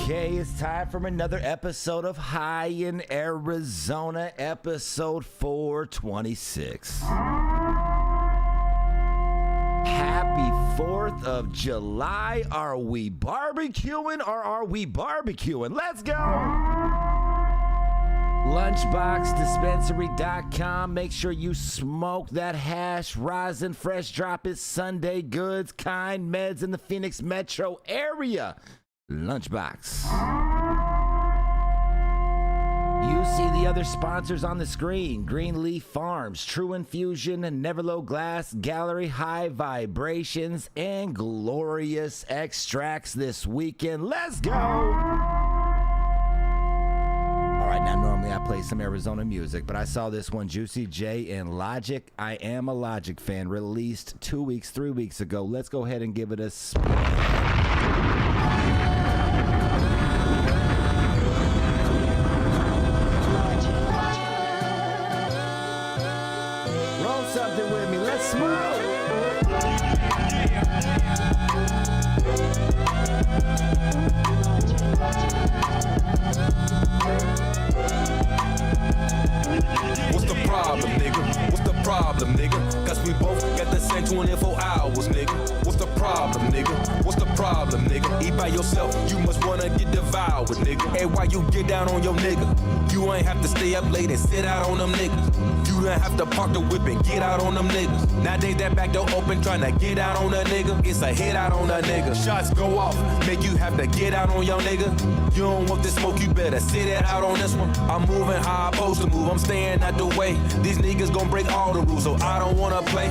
Okay, it's time for another episode of High in Arizona, episode 426. Happy 4th of July. Are we barbecuing or are we barbecuing? Let's go! LunchboxDispensary.com. Make sure you smoke that hash. Rosin Fresh Drop is Sunday Goods. Kind Meds in the Phoenix metro area. Lunchbox. You see the other sponsors on the screen. Greenleaf Farms, True Infusion, Neverlow Glass, Gallery High Vibrations, and Glorious Extracts this weekend. Let's go! All right, now normally I play some Arizona music, but I saw this one, Juicy J and Logic. I Am a Logic Fan, released 3 weeks ago. Let's go ahead and give it a spin. Roll something with me, let's smoke. What's the problem, nigga? What's the problem, nigga? Cause we both got the same 24 hours, nigga. What's the problem, nigga? What's the problem, nigga? Eat by yourself, you must wanna get devoured, nigga. Hey, why you get down on your nigga? You ain't have to stay up late and sit out on them niggas. You don't have to park the whip and get out on them niggas. Nowadays that back door open tryna get out on a nigga. It's a hit out on a nigga. Shots go off, make you have to get out on your nigga. You don't want this smoke, you better sit it out on this one. I'm moving how I'm supposed to move, I'm staying out the way. These niggas gon' break all the rules, so I don't wanna play.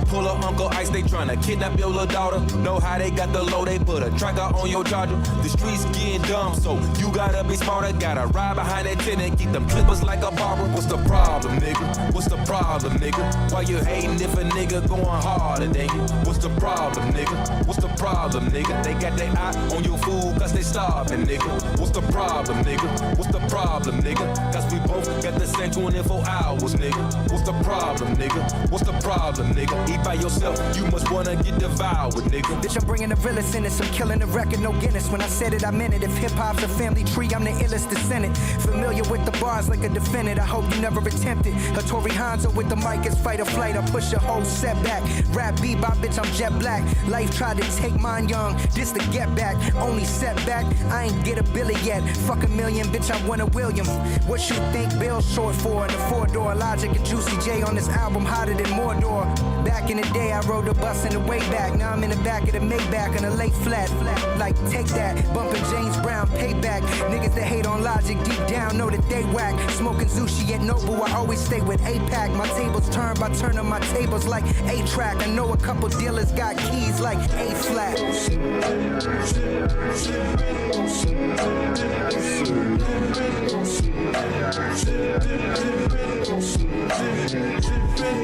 Pull up Uncle Ice, they tryna kidnap your little daughter. Know how they got the low, they put a tracker on your charger. The streets getting dumb, so you gotta be smarter. Gotta ride behind that tent and keep them clippers like a barber. What's the problem, nigga? What's the problem, nigga? Why you hating if a nigga going harder than you? What's the problem, nigga? What's the problem, nigga? They got their eye on your food cause they starving, nigga. What's the problem, nigga? What's the problem, nigga? Cause we both got the same 24 hours, nigga. What's the problem, nigga? What's the problem, nigga? Eat by yourself, you must wanna get devoured, nigga. Bitch, I'm bringing the realest in this. I'm killing the record, no Guinness. When I said it, I meant it. If hip-hop's a family tree, I'm the illest descendant. Familiar with the bars like a defendant. I hope you never attempted. A Tory Hanzo with the mic is fight or flight. I push a whole setback. Rap bebop, bitch, I'm jet black. Life tried to take mine young, this to get back. Only setback, I ain't get a Billy yet. Fuck a million, bitch, I want a William. What you think Bill's short for? The 4-door Logic and Juicy J on this album hotter than Mordor. Back in the day, I rode the bus in the way back. Now I'm in the back of the Maybach in a lake flat. Like, take that, bumping James Brown, payback. Niggas that hate on Logic deep down know that they whack. Smoking Zushi at Noble, I always stay with APAC. My tables turn by turning my tables like A-Track. I know a couple dealers got keys like A-Flat.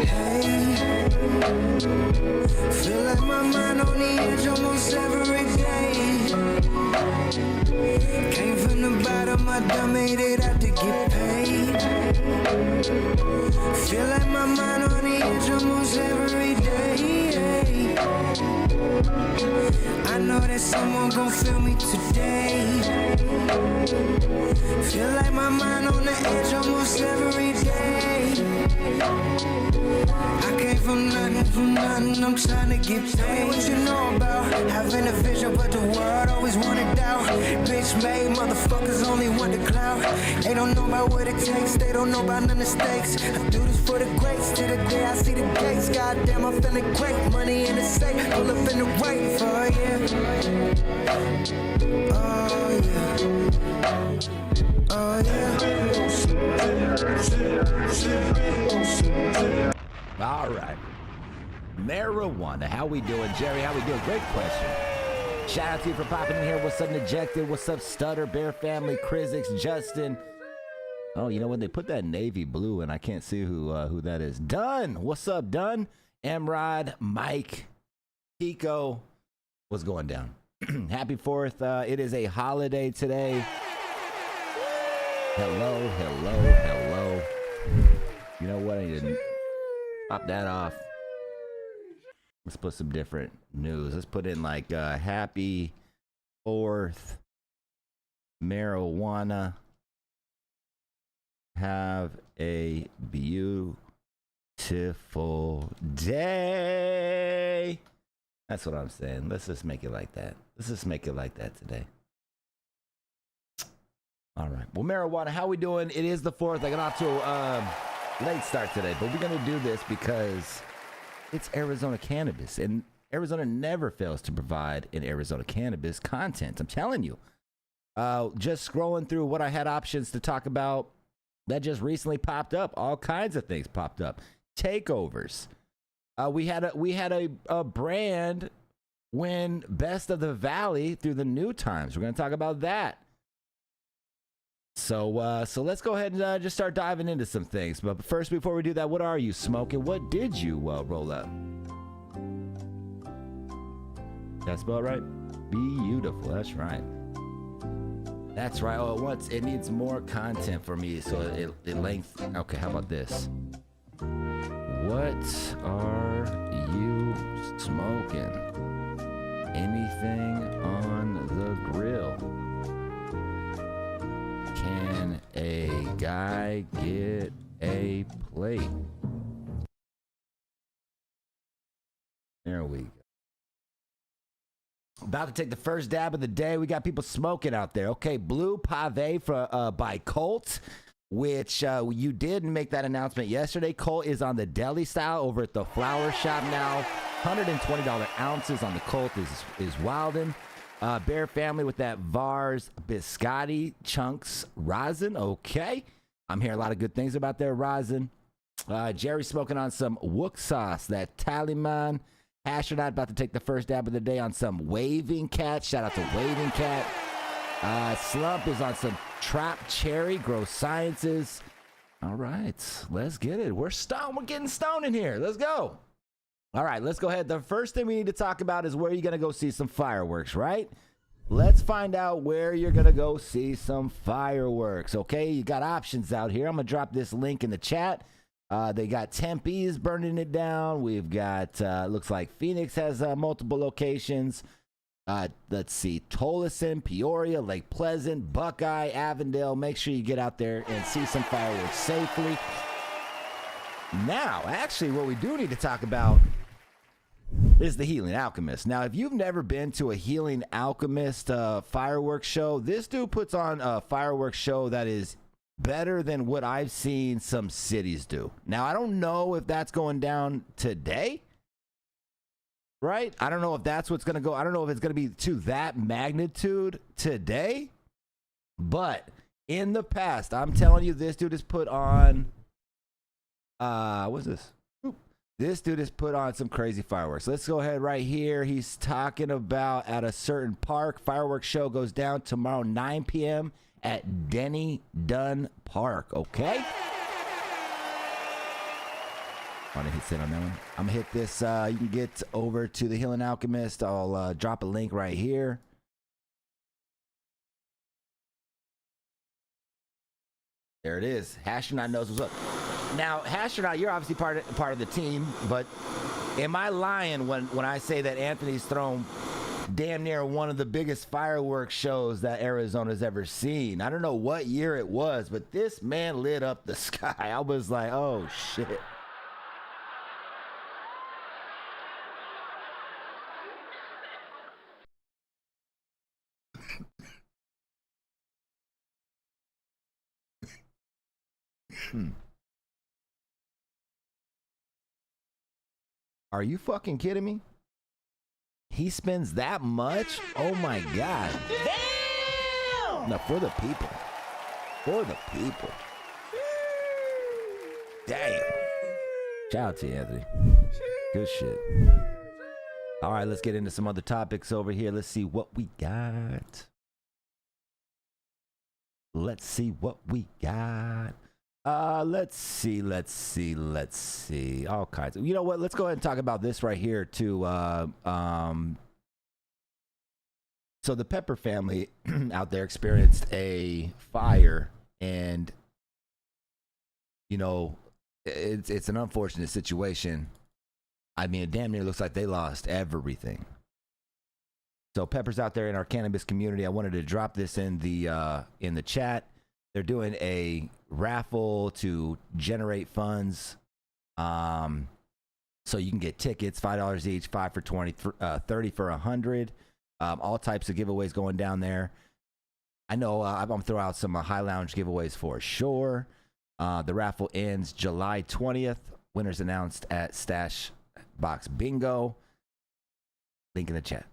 Hey, feel like my mind on the edge almost every day. Came from the bottom, I done made it out to get paid. Feel like my mind on the edge almost every day. I know that someone gon' feel me today. Feel like my mind on the edge almost every day. I came from nothing, I'm trying to get paid. What you know about having a vision, but the world always wanted doubt. Bitch made motherfuckers only want the clout. They don't know about what it takes, they don't know about none of the stakes. I do this for the greats, till the day I see the gates. Goddamn, I'm feeling great, money in the safe, pull up in the right for you. Oh yeah, oh yeah. All right. Marijuana. How we doing, Jerry? How we doing? Great question. Shout out to you for popping in here. What's up, Dejected? What's up, Stutter, Bear Family, Krizix, Justin? Oh, you know what? They put that navy blue, and I can't see who that is. Dunn. What's up, Dunn? Emrod, Mike, Pico. What's going down? Happy 4th. It is a holiday today. Hello, hello, hello. You know what? I need to pop that off. Let's put some different news. Let's put in like happy 4th marijuana. Have a beautiful day. That's what I'm saying. Let's just make it like that. Let's just make it like that today. All right. Well, marijuana, how we doing? It is the 4th. I got off to a late start today, but we're going to do this because it's Arizona Cannabis, and Arizona never fails to provide an Arizona Cannabis content. I'm telling you. Just scrolling through what I had options to talk about that just recently popped up. All kinds of things popped up. Takeovers. We had a brand win Best of the Valley through the New Times. We're going to talk about that. So let's go ahead and just start diving into some things. But first, before we do that, what are you smoking? What did you roll up? Did I spell it right? Beautiful. That's right. That's right. Oh, it needs more content for me, so it length. Okay, how about this? What are you smoking? Anything on the grill? Can a guy get a plate? There we go. About to take the first dab of the day. We got people smoking out there. Okay, Blue Pave by Colt, which you did make that announcement yesterday. Colt is on the deli style over at the flower shop now. $120 ounces on the Colt is wildin'. Bear Family with that Vars Biscotti Chunks rosin. Okay, I'm hearing a lot of good things about their rosin. Jerry smoking on some Wook sauce, that Taliman. Astronaut about to take the first dab of the day on some Waving Cat. Shout out to Waving Cat. Slump is on some Trap Cherry, Grow Sciences. All right, let's get it. We're stoned. We're getting stoned in here. Let's go. All right, let's go ahead. The first thing we need to talk about is where you're going to go see some fireworks, right? Let's find out where you're going to go see some fireworks, okay? You got options out here. I'm going to drop this link in the chat. They got Tempe's burning it down. We've got, looks like Phoenix has multiple locations. Let's see, Tolleson, Peoria, Lake Pleasant, Buckeye, Avondale. Make sure you get out there and see some fireworks safely. Now, actually, what we do need to talk about is the Healing Alchemist. Now, if you've never been to a Healing Alchemist fireworks show, this dude puts on a fireworks show that is better than what I've seen some cities do. Now, I don't know if that's going down today, right? I don't know if that's what's going to go. I don't know if it's going to be to that magnitude today, but in the past, I'm telling you, this dude has put on, what's this? This dude has put on some crazy fireworks. Let's go ahead right here. He's talking about at a certain park. Fireworks show goes down tomorrow, 9 p.m. at Denny Dunn Park, okay? I'm gonna hit sit on that one. I'm gonna hit this. You can get over to the Healing Alchemist. I'll drop a link right here. There it is. Hastronaut knows what's up. Now, Hastronaut, you're obviously part of the team, but am I lying when I say that Anthony's thrown damn near one of the biggest fireworks shows that Arizona's ever seen? I don't know what year it was, but this man lit up the sky. I was like, oh shit. Are you fucking kidding me? He spends that much? Oh my God. Damn! No, for the people. For the people. Damn. Shout out to you, Anthony. Good shit. All right, let's get into some other topics over here. Let's see what we got. Let's see what we got. Let's see. All kinds of, you know what? Let's go ahead and talk about this right here too. So the Pepper family out there experienced a fire, and you know, it's an unfortunate situation. I mean, it damn near looks like they lost everything. So peppers out there in our cannabis community, I wanted to drop this in the chat. They're doing a raffle to generate funds. So you can get tickets, $5 each, 5 for 20, 30 for 100. All types of giveaways going down there. I know I'm gonna throw out some High Lounge giveaways for sure. The raffle ends July 20th. Winners announced at Stash Box Bingo. Link in the chat.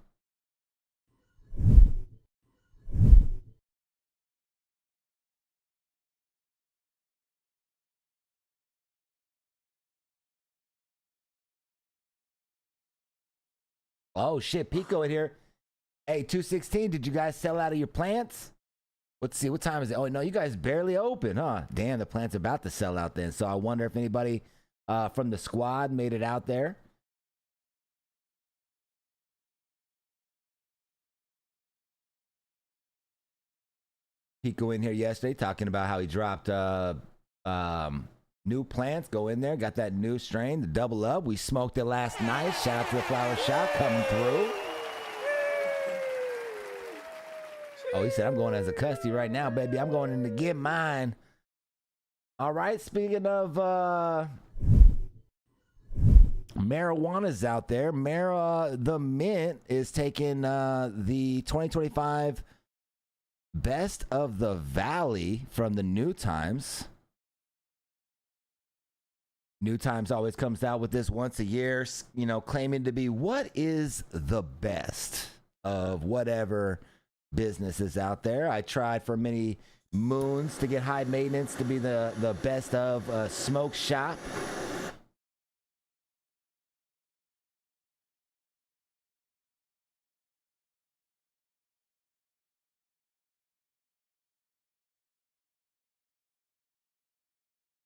Oh shit, Pico in here. Hey, 216, did you guys sell out of your plants? Let's see, what time is it? Oh no, you guys barely open, huh? Damn, the plant's about to sell out then. So I wonder if anybody from the squad made it out there. Pico in here yesterday talking about how he dropped new plants. Go in there, got that new strain, the double up. We smoked it last night. Shout out to the flower shop coming through. Oh, he said, I'm going as a custody right now, baby. I'm going in to get mine. All right, speaking of marijuana's out there. The Mint is taking the 2025 Best of the Valley from the New Times. New Times always comes out with this once a year, you know, claiming to be what is the best of whatever business is out there. I tried for many moons to get High Maintenance to be the best of smoke shop.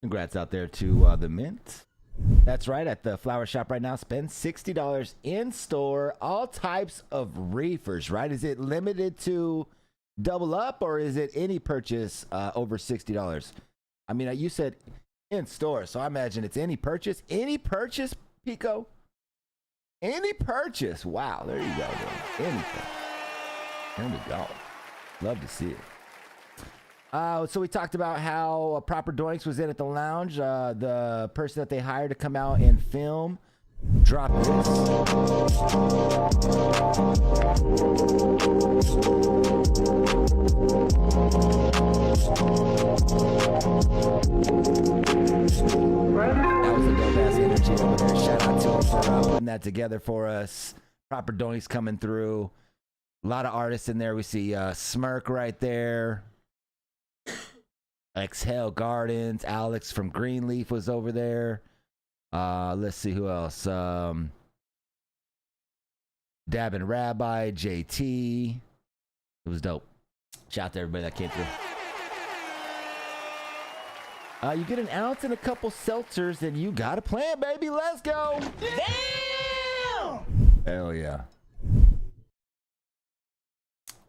Congrats out there to the Mint. That's right, at the flower shop right now, spend $60 in store. All types of reefers, right? Is it limited to double up or is it any purchase over $60? I mean, you said in store, so I imagine it's any purchase. Any purchase, Pico? Any purchase. Wow, there you go. Then. Anything. There we go. Love to see it. So we talked about how Proper Doinks was in at the lounge. The person that they hired to come out and film dropped this. That was a dope-ass energy over there. Shout out to him for putting that together for us. Proper Doinks coming through. A lot of artists in there. We see Smirk right there. Exhale Gardens, Alex from Greenleaf was over there. Let's see who else. Dabbin Rabbi, JT. It was dope. Shout out to everybody that came through. You get an ounce and a couple seltzers, and you got a plan, baby. Let's go. Damn! Hell yeah.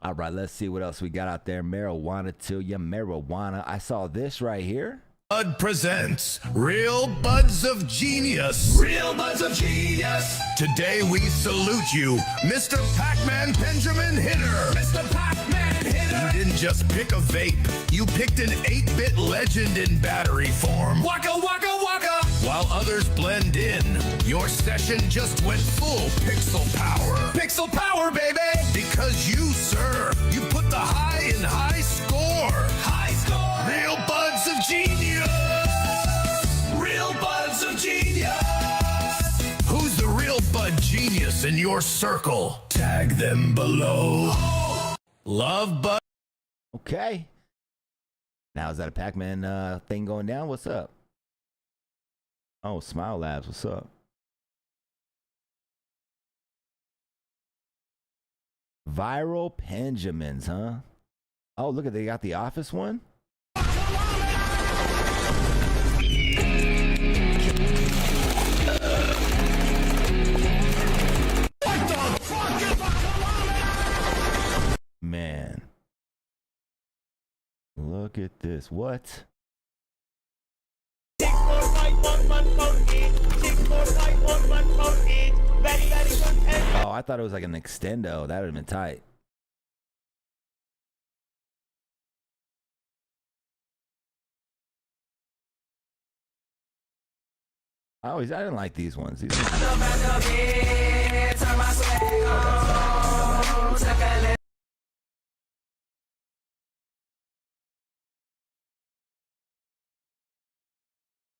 All right, let's see what else we got out there. Marijuana to you, marijuana. I saw this right here. Bud presents Real Buds of Genius. Real Buds of Genius. Today we salute you, Mr. Pac-Man Benjamin Hitter. Mr. Pac-Man Hitter. You didn't just pick a vape. You picked an 8-bit legend in battery form. Waka, waka, waka. While others blend in, your session just went full pixel power. Pixel power, baby. Because you, sir, you put the high in high score. High score. Real Buds of Genius. Real Buds of Genius. Who's the real Bud Genius in your circle? Tag them below. Love Bud. Okay. Now, is that a Pac-Man thing going down? What's up? Oh, Smile Labs, what's up? Viral Benjamins, huh? Oh, look at, they got the Office one. Man. Look at this. What? Oh, I thought it was like an extendo. That would have been tight. I didn't like these ones. These ones.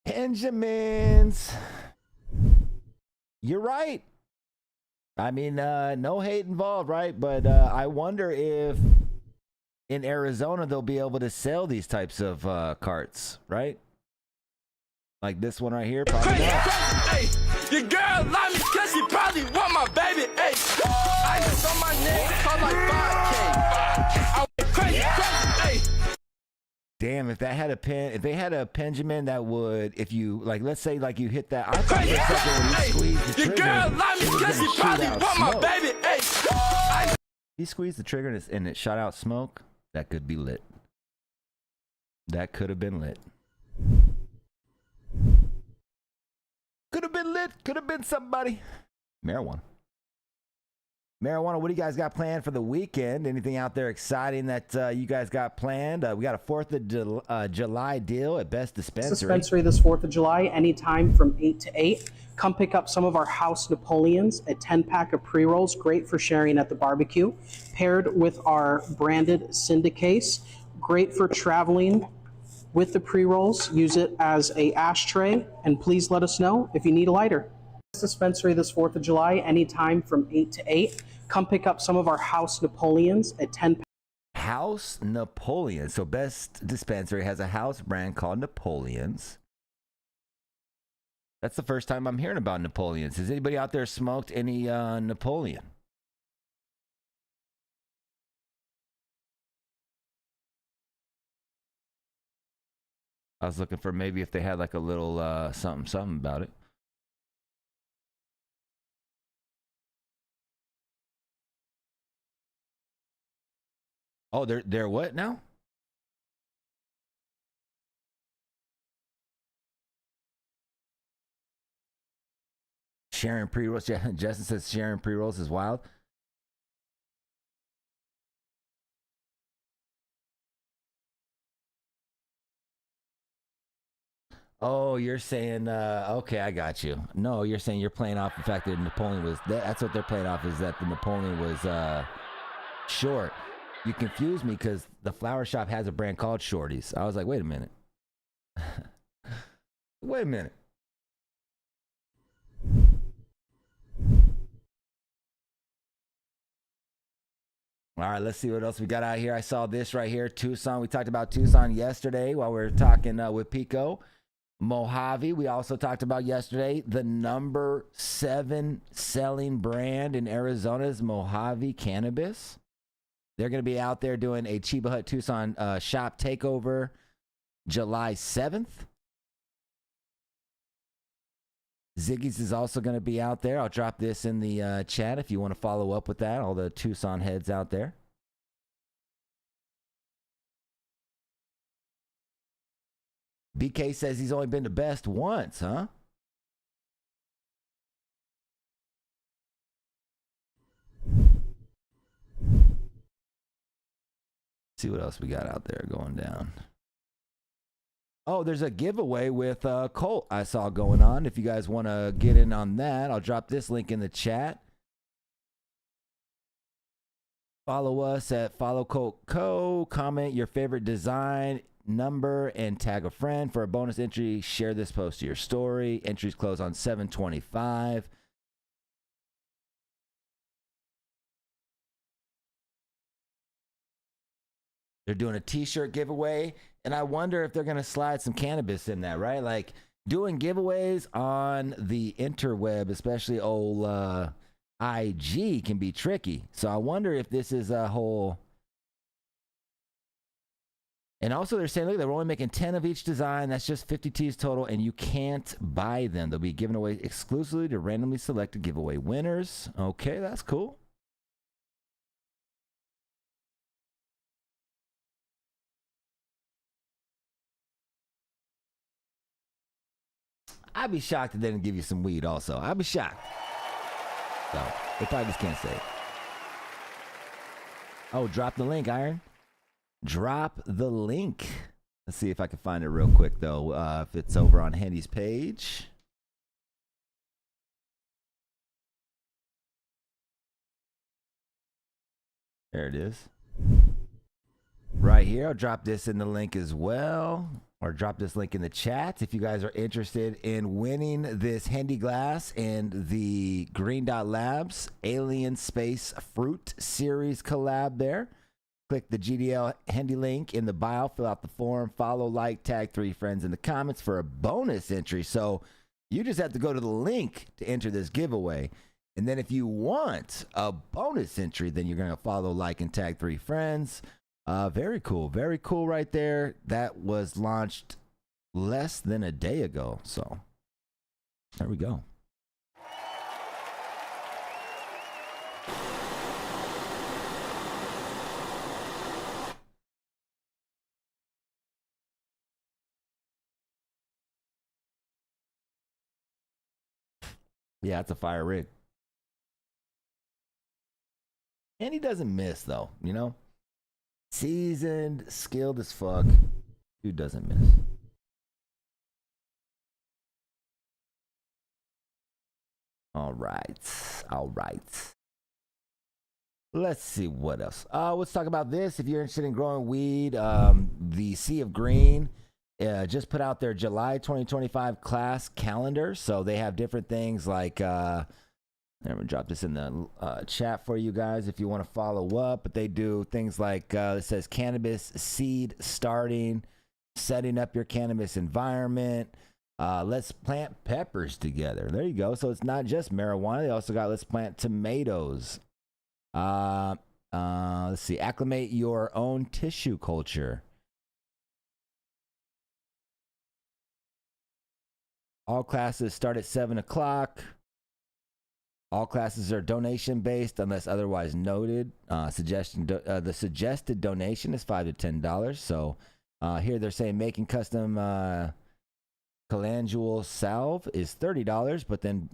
Benjamins. You're right. I mean, no hate involved, right? But I wonder if in Arizona they'll be able to sell these types of carts, right? Like this one right here, probably not. Hey, your girl like me cause she probably want my baby. Hey, I just on my neck, cost like 5K. I went crazy, hey. Damn, if that had a pen, if they had a Benjamin that would, if you like, let's say like you hit that, I thought for a second when he squeezed the trigger, your girl like me cause she probably want my baby. Hey, he squeezed the trigger and it shot out smoke. That could be lit. That could have been lit. Could have been lit. Could have been somebody. Marijuana. What do you guys got planned for the weekend? Anything out there exciting that you guys got planned? We got a 4th of July deal at Best Dispensary. This 4th of July, anytime from 8 to 8. Come pick up some of our House Napoleons, a 10-pack of pre-rolls, great for sharing at the barbecue, paired with our branded Syndicase, great for traveling with the pre-rolls. Use it as a ashtray, and please let us know if you need a lighter. Dispensary this 4th of July, anytime from 8 to 8. Come pick up some of our House Napoleons, a 10-pack. House Napoleon. So Best Dispensary has a house brand called Napoleons. That's the first time I'm hearing about Napoleons. Has anybody out there smoked any Napoleon? I was looking for maybe if they had like a little something about it. Oh, they're what now? Sharing pre-rolls. Yeah, Justin says sharing pre-rolls is wild. Oh, you're saying, okay, I got you. No, you're saying you're playing off the fact that Napoleon was, that's what they're playing off, is that the Napoleon was short. You confused me because the flower shop has a brand called Shorties. I was like, wait a minute. Wait a minute. All right, let's see what else we got out here. I saw this right here, Tucson. We talked about Tucson yesterday while we were talking with Pico. Mojave, we also talked about yesterday. The number 7 selling brand in Arizona is Mojave Cannabis. They're going to be out there doing a Chiba Hut Tucson shop takeover July 7th. Ziggy's is also going to be out there. I'll drop this in the chat if you want to follow up with that, all the Tucson heads out there. BK says he's only been to Best once, huh? See what else we got out there going down. Oh, there's a giveaway with Colt I saw going on. If you guys want to get in on that, I'll drop this link in the chat. Follow us at Follow Colt Co. Comment your favorite design, number, and tag a friend for a bonus entry. Share this post to your story. Entries close on 7/25. They're doing a t-shirt giveaway, and I wonder if they're going to slide some cannabis in that, right? Like doing giveaways on the interweb, especially old IG, can be tricky. So I wonder if this is a whole. And also they're saying, look, they're only making 10 of each design. That's just 50 tees total, and you can't buy them. They'll be given away exclusively to randomly selected giveaway winners. Okay, that's cool. I'd be shocked if they didn't give you some weed also. I'd be shocked. So, they probably just can't say it. Oh, drop the link, Iron. Drop the link. Let's see if I can find it real quick, though. If it's over on Handy's page. There it is. Right here. I'll drop this in the link as well. Or drop this link in the chat if you guys are interested in winning this Handy Glass and the Green Dot Labs Alien Space Fruit Series collab there. Click the GDL Handy link in the bio, fill out the form, follow, like, tag 3 friends in the comments for a bonus entry. So you just have to go to the link to enter this giveaway. And then if you want a bonus entry, then you're going to follow, like, and tag 3 friends. Very cool. Very cool right there. That was launched less than a day ago. So there we go. Yeah, it's a fire rig. And he doesn't miss, though, you know? Seasoned, skilled as fuck. Dude doesn't miss. All right. All right. Let's see what else. Let's talk about this. If you're interested in growing weed, the Sea of Green just put out their July 2025 class calendar. So they have different things like, I'm going to drop this in the chat for you guys if you want to follow up. But they do things like, it says cannabis seed starting, setting up your cannabis environment. Let's plant peppers together. There you go. So it's not just marijuana. They also got let's plant tomatoes. Let's see. Acclimate your own tissue culture. All classes start at 7 o'clock. All classes are donation based unless otherwise noted. The suggested donation is $5 to $10. So here they're saying making custom calendula salve is $30, but then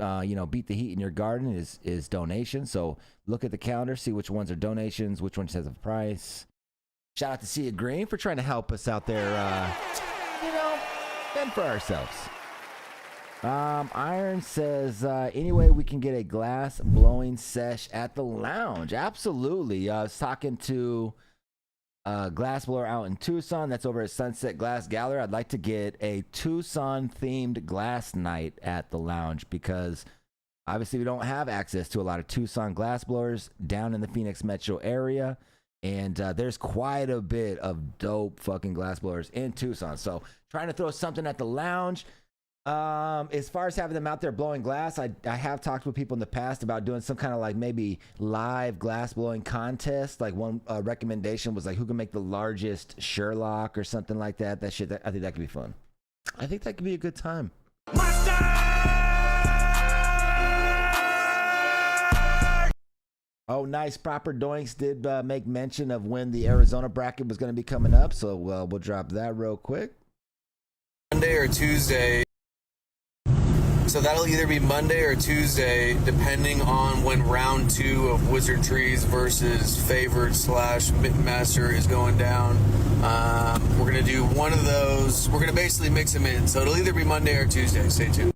beat the heat in your garden is donation. So look at the calendar, see which ones are donations, which one says a price. Shout out to Sea of Green for trying to help us out there, fend for ourselves. Iron says, anyway, we can get a glass blowing sesh at the lounge. Absolutely. I was talking to a glass blower out in Tucson. That's over at Sunset Glass Gallery. I'd like to get a Tucson themed glass night at the lounge because obviously we don't have access to a lot of Tucson glass blowers down in the Phoenix metro area. And there's quite a bit of dope fucking glass blowers in Tucson. So trying to throw something at the lounge. As far as having them out there blowing glass, I have talked with people in the past about doing some kind of like maybe live glass blowing contest. Like one recommendation was like who can make the largest Sherlock or something like that. I think that could be fun. I think that could be a good time. Oh, nice. Proper Doinks did make mention of when the Arizona bracket was going to be coming up. So we'll drop that real quick. Monday or Tuesday. So that'll either be Monday or Tuesday, depending on when round 2 of Wizard Trees versus Favored / Master is going down. We're going to do one of those. We're going to basically mix them in. So it'll either be Monday or Tuesday. Stay tuned.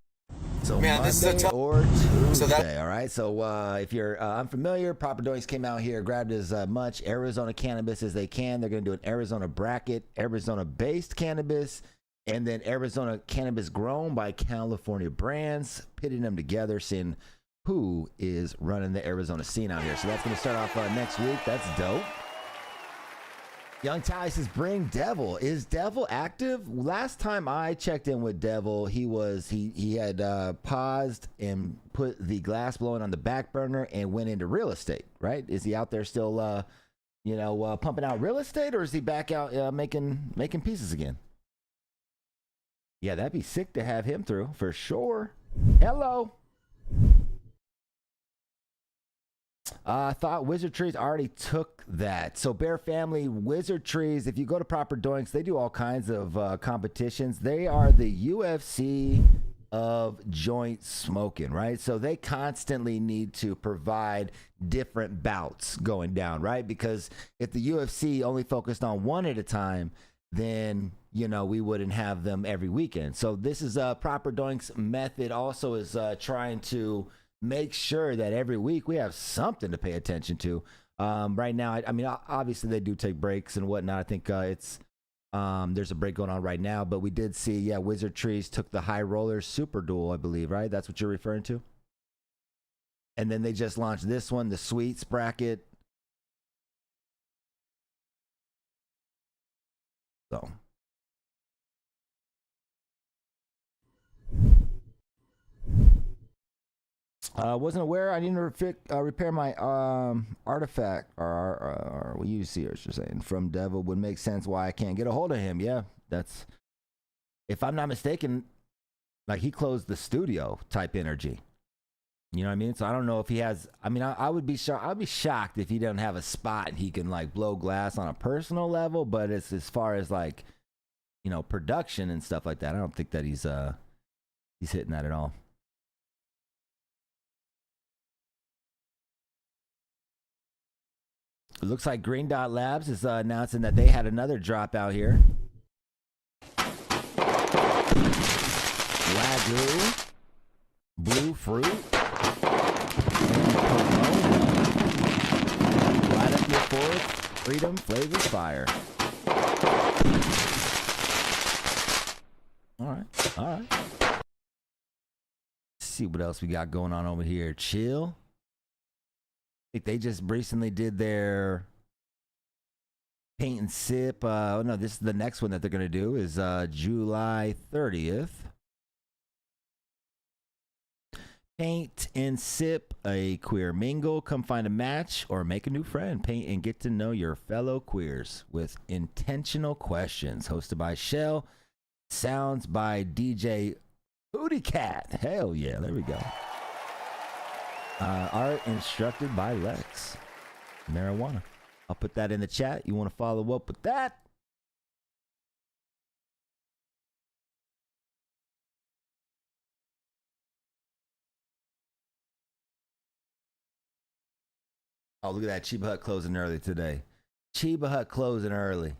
So Man, Monday this is a or Tuesday, so that, all right? So if you're unfamiliar, Proper Doinks came out here, grabbed as much Arizona cannabis as they can. They're going to do an Arizona bracket, Arizona-based cannabis, and then Arizona cannabis grown by California brands, pitting them together, seeing who is running the Arizona scene out here. So that's going to start off next week. That's dope. Young Tally says, bring Devil. Is Devil active? Last time I checked in with Devil, he had paused and put the glass blowing on the back burner and went into real estate, right? Is he out there still, pumping out real estate, or is he back out making pieces again? Yeah, that'd be sick to have him through, for sure. Hello. I thought Wizard Trees already took that. So Bear Family, Wizard Trees, if you go to Proper Doinks, they do all kinds of competitions. They are the UFC of joint smoking, right? So they constantly need to provide different bouts going down, right? Because if the UFC only focused on one at a time, then, you know, we wouldn't have them every weekend. So this is a Proper Doinks method also is trying to make sure that every week we have something to pay attention to. Right now, I mean, obviously they do take breaks and whatnot. I think there's a break going on right now, but we did see, Wizard Trees took the High Rollers Super Duel, I believe, right? That's what you're referring to? And then they just launched this one, the Sweets bracket. So. Wasn't aware. I need to repair my artifact or what you see, what you're saying from Devil would make sense why I can't get a hold of him. Yeah, that's, if I'm not mistaken, like he closed the studio type energy. You know what I mean? So I don't know if he has. I mean, I would be shocked. I'd be shocked if he doesn't have a spot and he can like blow glass on a personal level. But it's as far as like, you know, production and stuff like that, I don't think that he's hitting that at all. It looks like Green Dot Labs is announcing that they had another drop out here. Wagyu, Blue Fruit, and Corona. Light up your fourth, Freedom Flavors Fire. All right. Let's see what else we got going on over here. Chill. I think they just recently did their paint and sip. No, this is the next one that they're going to do is July 30th. Paint and sip, a queer mingle. Come find a match or make a new friend. Paint and get to know your fellow queers with intentional questions. Hosted by Shell. Sounds by DJ Booty Cat. Hell yeah, there we go. Art instructed by Lex. Marijuana. I'll put that in the chat. You want to follow up with that? Oh, look at that. Chiba Hut closing early today. Chiba Hut closing early.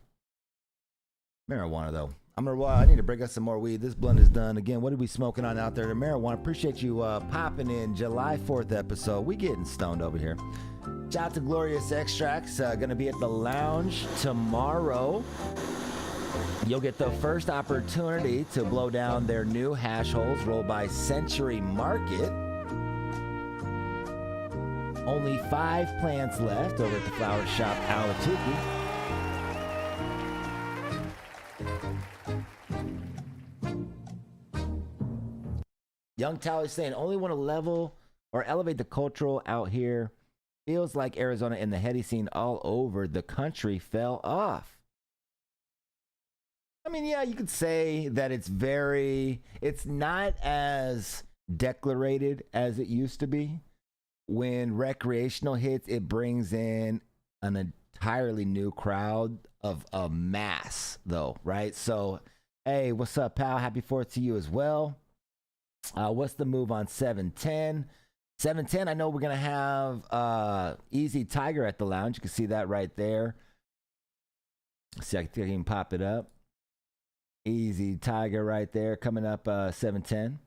Marijuana, though. I need to break up some more weed. This blunt is done. Again, what are we smoking on out there? The marijuana. Appreciate you popping in July 4th episode. We getting stoned over here. Shout out to Glorious Extracts. Going to be at the lounge tomorrow. You'll get the first opportunity to blow down their new hash holes rolled by Century Market. Only 5 plants left over at the flower shop Awatuki. Young Tally saying, only want to level or elevate the cultural out here. Feels like Arizona and the heady scene all over the country fell off. I mean, yeah, you could say that it's not as declarated as it used to be. When recreational hits, it brings in an entirely new crowd of a mass, though, right? So, hey, what's up, pal? Happy 4th to you as well. What's the move on 710? 710, I know we're going to have Easy Tiger at the lounge. You can see that right there. See, I think I can pop it up. Easy Tiger right there coming up 710.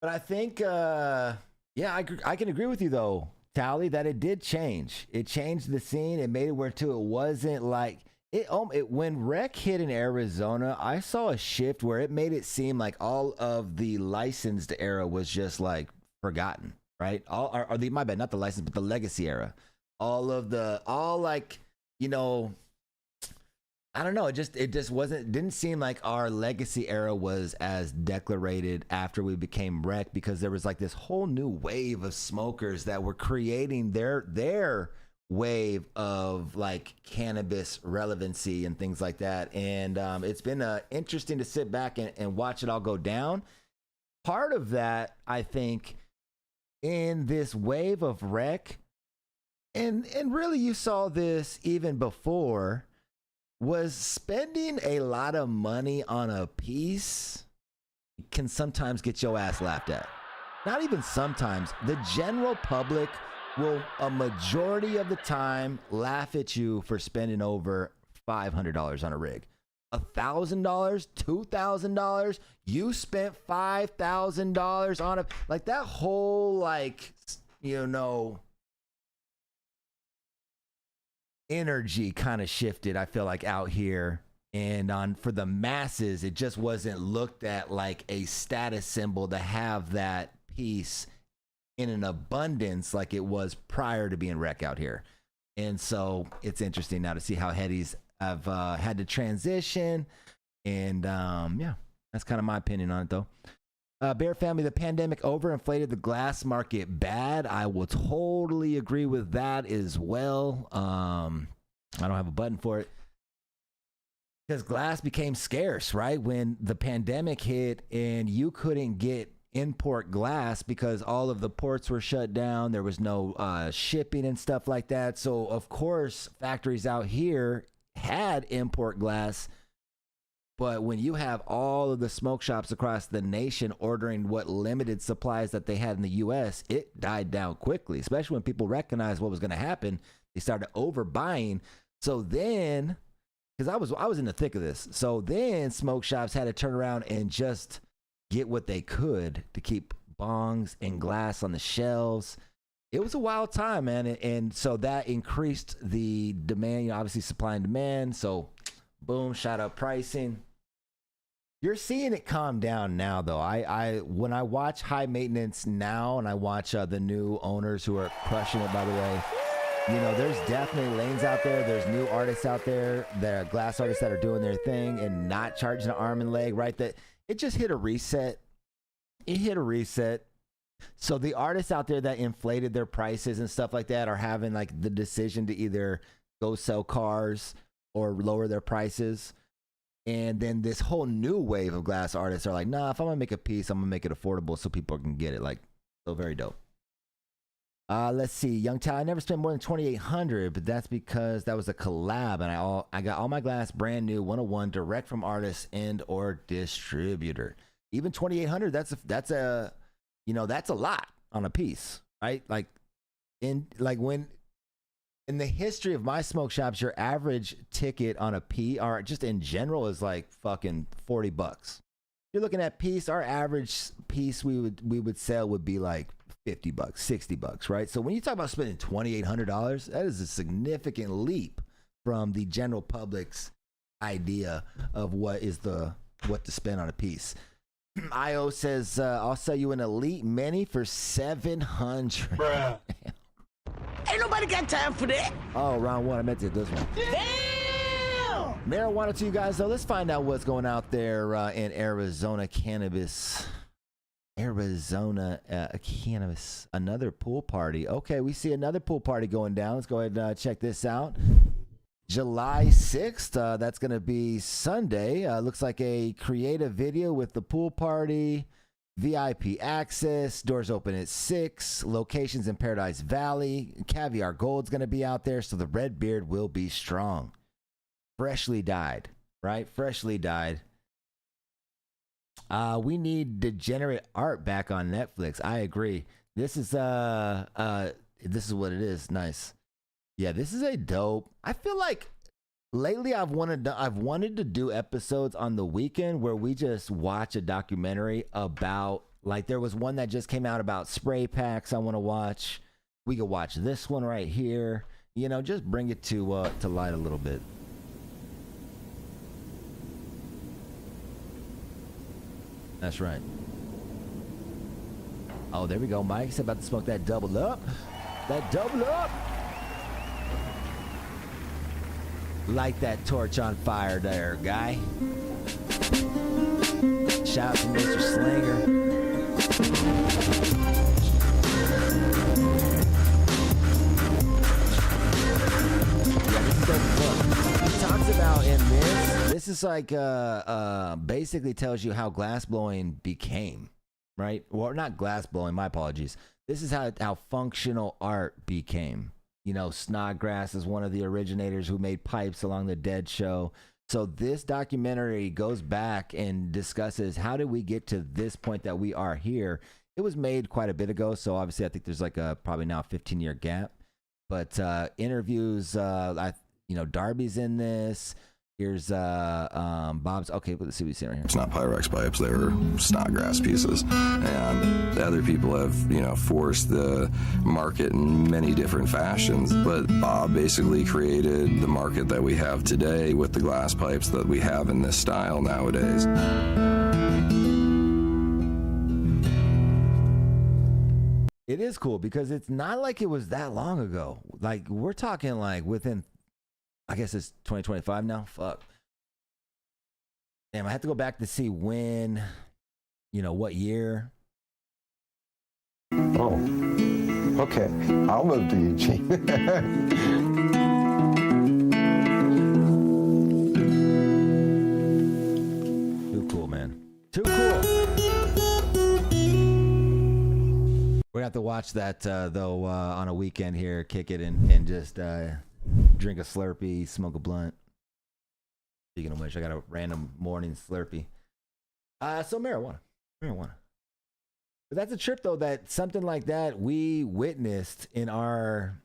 But I think, I can agree with you, though, Tally, that it did change. It changed the scene. It made it where, too, it wasn't like... when rec hit in Arizona, I saw a shift where it made it seem like all of the licensed era was just like forgotten, right? My bad, not the license, but the legacy era. I don't know. It just didn't seem like our legacy era was as declarated after we became rec, because there was like this whole new wave of smokers that were creating their wave of like cannabis relevancy and things like that. And it's been interesting to sit back and watch it all go down. Part of that, I think, in this wave of rec, and really you saw this even before, was spending a lot of money on a piece can sometimes get your ass laughed at. Not even sometimes. The general public will, a majority of the time, laugh at you for spending over $500 on a rig. $1,000, $2,000, you spent $5,000 on a, like, that whole, like, you know, energy kind of shifted, I feel like, out here. And on for the masses, it just wasn't looked at like a status symbol to have that piece in an abundance like it was prior to being rec out here. And so it's interesting now to see how headies have had to transition. And yeah, that's kind of my opinion on it, though. Bear family, the pandemic overinflated the glass market bad. I will totally agree with that as well. I don't have a button for it. Because glass became scarce, right? When the pandemic hit and you couldn't get import glass because all of the ports were shut down. There was no shipping and stuff like that. So, of course, factories out here had import glass. But when you have all of the smoke shops across the nation ordering what limited supplies that they had in the U.S., it died down quickly, especially when people recognized what was going to happen. They started overbuying. So then, because I was in the thick of this. So then smoke shops had to turn around and just get what they could to keep bongs and glass on the shelves. It was a wild time, man. And so that increased the demand, you know, obviously supply and demand. So boom, shot up pricing. You're seeing it calm down now, though. I when I watch High Maintenance now and I watch the new owners who are crushing it, by the way, you know, there's definitely lanes out there. There's new artists out there. There are glass artists that are doing their thing and not charging an arm and leg, right? That it just hit a reset. It hit a reset. So the artists out there that inflated their prices and stuff like that are having like the decision to either go sell cars or lower their prices. And then this whole new wave of glass artists are like, nah, if I'm gonna make a piece, I'm gonna make it affordable so people can get it. Like, so very dope. Let's see, Young Tal, I never spent more than $2,800, but that's because that was a collab, and I got all my glass brand new, 101, direct from artist and or distributor. Even $2,800, that's a you know, that's a lot on a piece, right? Like in the history of my smoke shops, your average ticket on a P, or just in general, is like fucking $40. You're looking at piece, our average piece we would sell would be like $50, $60, right? So when you talk about spending $2,800, that is a significant leap from the general public's idea of what to spend on a piece. IO says, I'll sell you an Elite Mini for $700. Bruh. Ain't nobody got time for that. Oh, round one. I meant to do this one. Damn! Marijuana to you guys, though. Let's find out what's going out there in Arizona cannabis. Arizona cannabis. Another pool party. Okay, we see another pool party going down. Let's go ahead and check this out. July 6th. That's going to be Sunday. Looks like a creative video with the pool party. VIP access. Doors open at 6. Locations in Paradise Valley. Caviar Gold's going to be out there, so the red beard will be strong. Freshly dyed, right? Freshly dyed. We need degenerate art back on Netflix. I agree. This is what it is. Nice. Yeah, this is a dope. I feel like lately I've wanted to do episodes on the weekend where we just watch a documentary about, like, there was one that just came out about spray packs I want to watch. We could watch this one right here. You know, just bring it to light a little bit. That's right. Oh, there we go. Mike's about to smoke that double up. That double up. Light that torch on fire there, guy. Shout out to Mr. Slinger. Yeah, this is dope as fuck. He talks about in this is like basically tells you how glass blowing became, right? Well, not glass blowing, my apologies. This is how functional art became. You know, Snodgrass is one of the originators who made pipes along the Dead Show. So this documentary goes back and discusses how did we get to this point that we are here. It was made quite a bit ago, so obviously I think there's like a probably now a 15-year gap. But interviews, Darby's in this. Here's Bob's. Okay, let's see what we see right here. It's not Pyrex pipes; they're snodgrass pieces, and other people have, forced the market in many different fashions. But Bob basically created the market that we have today with the glass pipes that we have in this style nowadays. It is cool because it's not like it was that long ago. Like we're talking like within, I guess it's 2025 now. Fuck. Damn, I have to go back to see when, what year. Oh, okay. I'll move to Eugene. Too cool, man. Too cool. We're going to have to watch that, though, on a weekend here. Kick it and just drink a Slurpee, smoke a blunt. Speaking of which, I got a random morning Slurpee. So marijuana. But that's a trip, though, that something like that we witnessed in our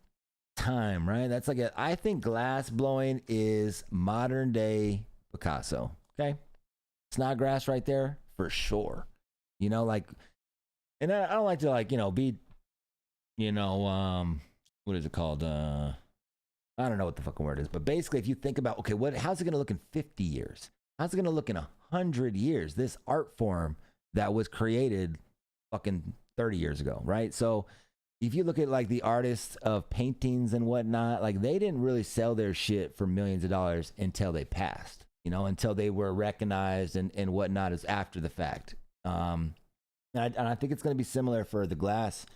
time, right? That's like I think glass blowing is modern day Picasso. Okay. Snodgrass right there for sure. And I don't like to be, what is it called? I don't know what the fucking word is, but basically if you think about, okay, how's it going to look in 50 years? How's it going to look in 100 years? This art form that was created fucking 30 years ago, right? So if you look at like the artists of paintings and whatnot, like they didn't really sell their shit for millions of dollars until they passed, until they were recognized and whatnot is after the fact. And I think it's going to be similar for the glass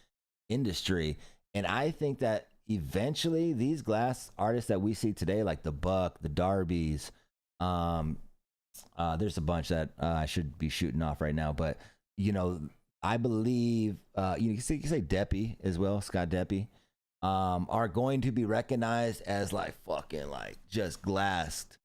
industry. And I think that eventually these glass artists that we see today, like the Buck, the Darbys, there's a bunch that I should be shooting off right now. But, I believe, you can say Deppy as well, Scott Deppy, are going to be recognized as like fucking like just glassed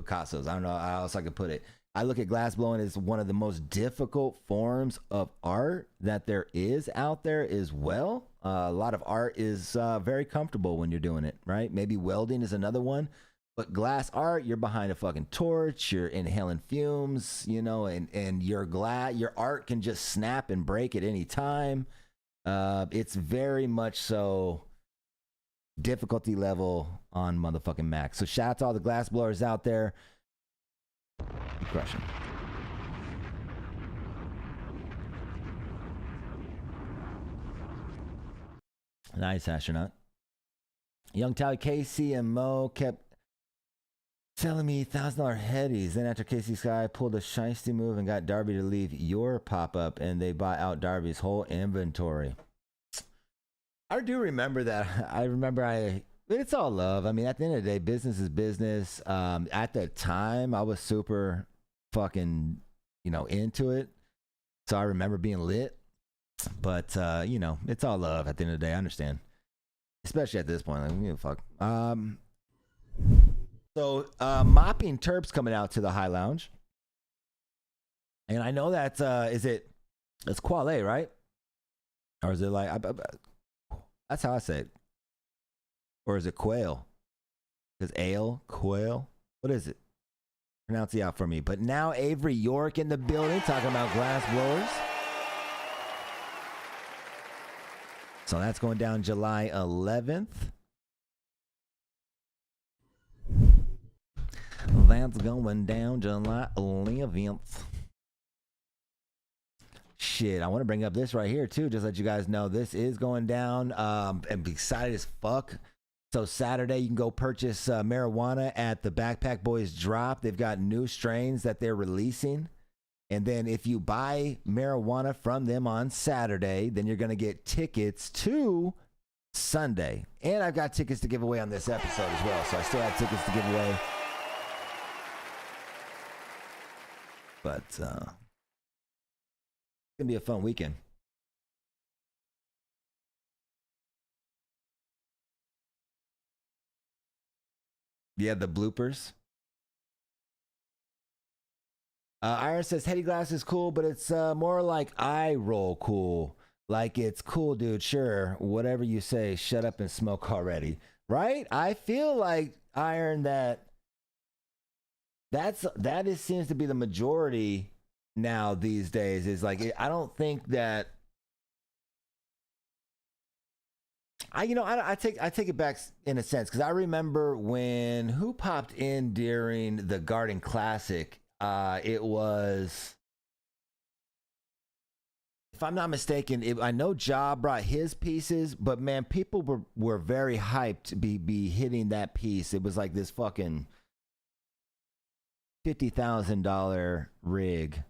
Picassos. I don't know how else I could put it. I look at glass blowing as one of the most difficult forms of art that there is out there as well. A lot of art is very comfortable when you're doing it, right? Maybe welding is another one, but glass art, you're behind a fucking torch, you're inhaling fumes, and your art can just snap and break at any time. It's very much so difficulty level on motherfucking max. So shout out to all the glass blowers out there. Crushing. Nice, astronaut. Young Tally, Casey, and Mo kept telling me $1,000 headies. Then after Casey Sky pulled a shiesty move and got Darby to leave your pop-up, and they bought out Darby's whole inventory. I do remember that. It's all love. I mean, at the end of the day, business is business. At the time, I was super fucking, into it. So I remember being lit. But, it's all love at the end of the day. I understand. Especially at this point. Like, give a fuck. So, Mopping Terps coming out to the High Lounge. And I know that, it's Quale, right? Or is it like, that's how I say it. Or is it quail? Because ale, quail. What is it? Pronounce it out for me. But now Avery York in the building talking about glass blowers. So that's going down July 11th. That's going down July 11th. Shit, I want to bring up this right here too. Just let you guys know this is going down. I'm excited as fuck. So Saturday, you can go purchase marijuana at the Backpack Boys Drop. They've got new strains that they're releasing. And then if you buy marijuana from them on Saturday, then you're going to get tickets to Sunday. And I've got tickets to give away on this episode as well. So I still have tickets to give away. But it's going to be a fun weekend. Yeah, the bloopers. Iron says Hetty Glass is cool, but it's more like eye roll cool. Like it's cool, dude. Sure, whatever you say. Shut up and smoke already. Right? I feel like Iron that seems to be the majority now these days. Is like I don't think that I take it back in a sense because I remember when who popped in during the Garden Classic. It was, if I'm not mistaken, I know Ja brought his pieces, but man, people were very hyped to be hitting that piece. It was like this fucking $50,000 rig.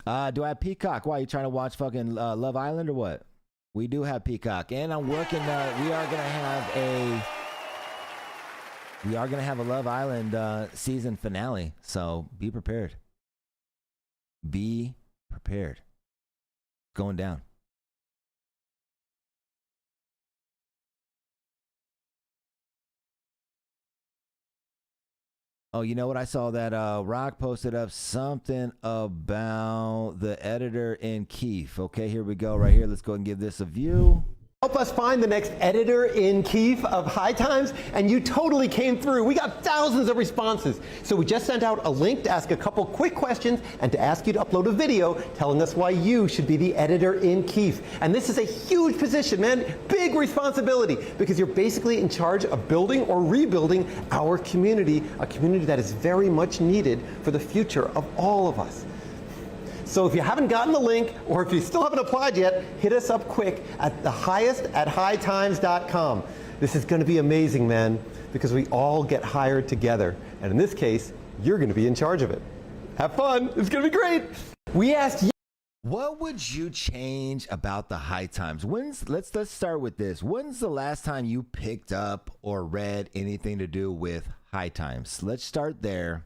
Do I have Peacock? Why, are you trying to watch fucking Love Island or what? We do have Peacock, and I'm working. We are gonna have a Love Island season finale, so be prepared. Be prepared. It's going down. Oh, you know what? I saw that Rock posted up something about the editor in Keith. Okay, here we go. Right here. Let's go and give this a view. Help us find the next editor-in-chief of High Times, and you totally came through. We got thousands of responses. So we just sent out a link to ask a couple quick questions and to ask you to upload a video telling us why you should be the editor-in-chief. And this is a huge position, man. Big responsibility, because you're basically in charge of building or rebuilding our community, a community that is very much needed for the future of all of us. So if you haven't gotten the link, or if you still haven't applied yet, hit us up quick at thehighest@hightimes.com. This is going to be amazing, man, because we all get hired together. And in this case, you're going to be in charge of it. Have fun. It's going to be great. We asked you. What would you change about the High Times? Let's start with this. When's the last time you picked up or read anything to do with High Times? Let's start there.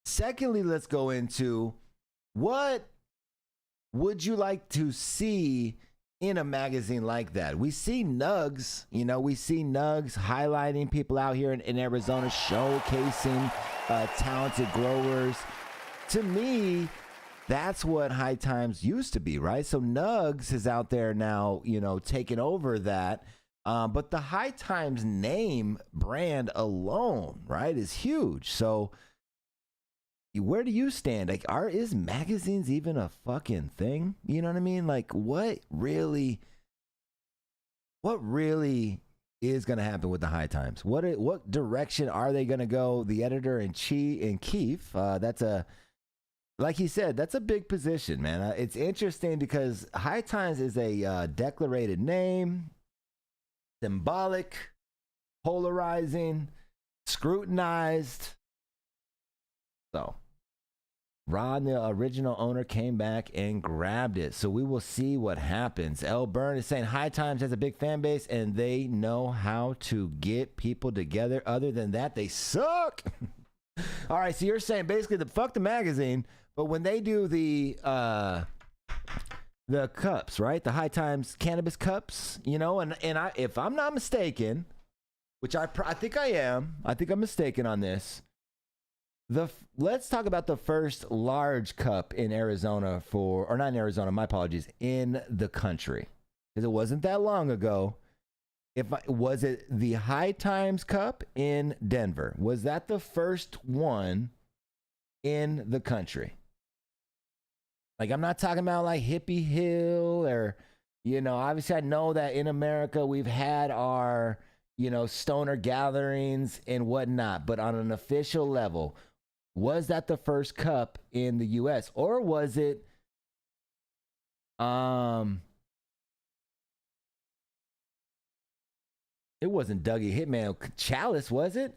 Secondly, let's go into what would you like to see in a magazine like that? We see Nugs, highlighting people out here in Arizona, showcasing talented growers. To me, that's what High Times used to be, right? So Nugs is out there now, taking over that. But the High Times name brand alone, right, is huge. So where do you stand? Like, is magazines even a fucking thing? You know what I mean? Like, what really is going to happen with the High Times? What direction are they going to go? The editor in chief, like he said, that's a big position, man. It's interesting because High Times is a declarated name, symbolic, polarizing, scrutinized. So Ron, the original owner, came back and grabbed it. So we will see what happens. L. Byrne is saying High Times has a big fan base and they know how to get people together. Other than that, they suck. All right, so you're saying basically fuck the magazine, but when they do the cups, right? The High Times Cannabis cups, and if I'm not mistaken, which I think I am, I think I'm mistaken on this. Let's talk about the first large cup in Arizona not in Arizona, my apologies, in the country. Because it wasn't that long ago. Was it the High Times Cup in Denver? Was that the first one in the country? Like, I'm not talking about like Hippie Hill or, obviously I know that in America we've had our, stoner gatherings and whatnot, but on an official level, was that the first cup in the U.S. or was it it wasn't Dougie Hitman Chalice, was it?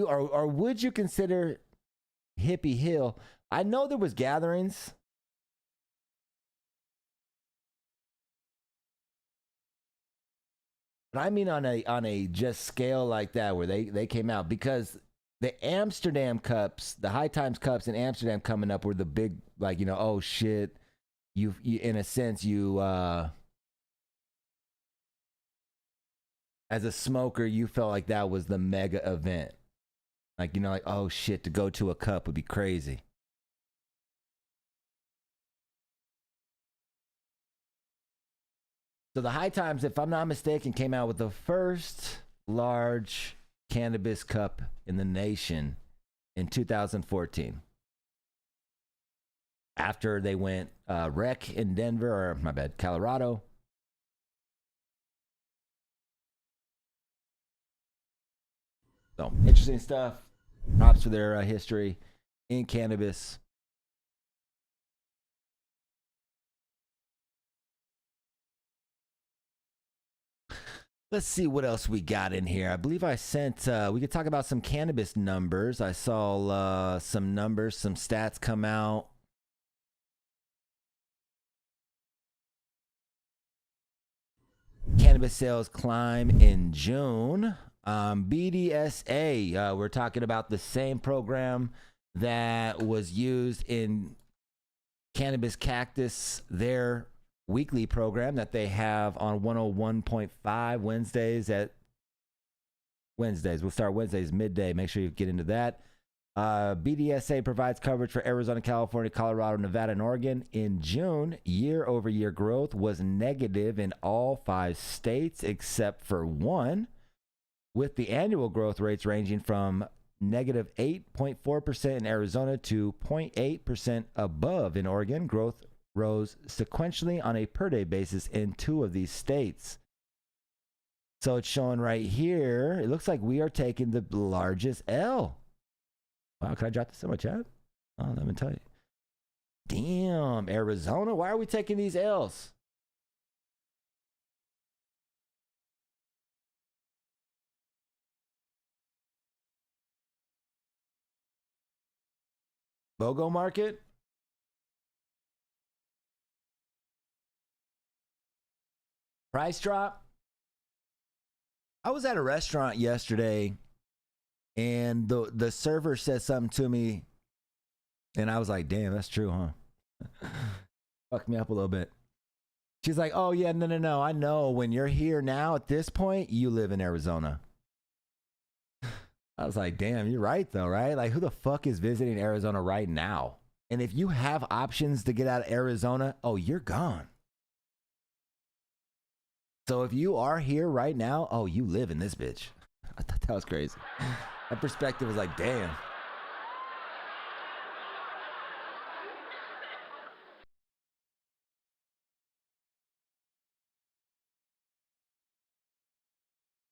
Or would you consider Hippie Hill? I know there was gatherings. But I mean on a just scale like that where they came out, because the Amsterdam cups, the High Times cups in Amsterdam coming up were the big, like, oh shit, you in a sense, you as a smoker, you felt like that was the mega event. Like, you know, like, oh shit, to go to a cup would be crazy. So the High Times, if I'm not mistaken, came out with the first large cannabis cup in the nation in 2014. After they went rec in Denver, or my bad, Colorado. So interesting stuff. Props for their history in cannabis. Let's see what else we got in here. I believe I sent, we could talk about some cannabis numbers. I saw some numbers, some stats come out. Cannabis sales climb in June. BDSA, we're talking about the same program that was used in Cannabis Cactus, their weekly program that they have on 101.5 Wednesdays. We'll start Wednesdays midday. Make sure you get into that. BDSA provides coverage for Arizona, California, Colorado, Nevada, and Oregon. In June, year-over-year growth was negative in all 5 states except for one, with the annual growth rates ranging from negative 8.4% in Arizona to 0.8% above in Oregon. Growth rose sequentially on a per-day basis in 2 of these states. So it's showing right here, it looks like we are taking the largest L. Wow, can I drop this in my chat? Oh, let me tell you. Damn, Arizona, why are we taking these L's? BOGO market? Price drop? I was at a restaurant yesterday and the server said something to me and I was like, damn, that's true, huh? Fucked me up a little bit. She's like, oh yeah, no. I know when you're here now at this point, you live in Arizona. I was like, damn, you're right though, right? Like, who the fuck is visiting Arizona right now? And if you have options to get out of Arizona, oh, you're gone. So if you are here right now, oh, you live in this bitch. I thought that was crazy. That perspective was like, damn.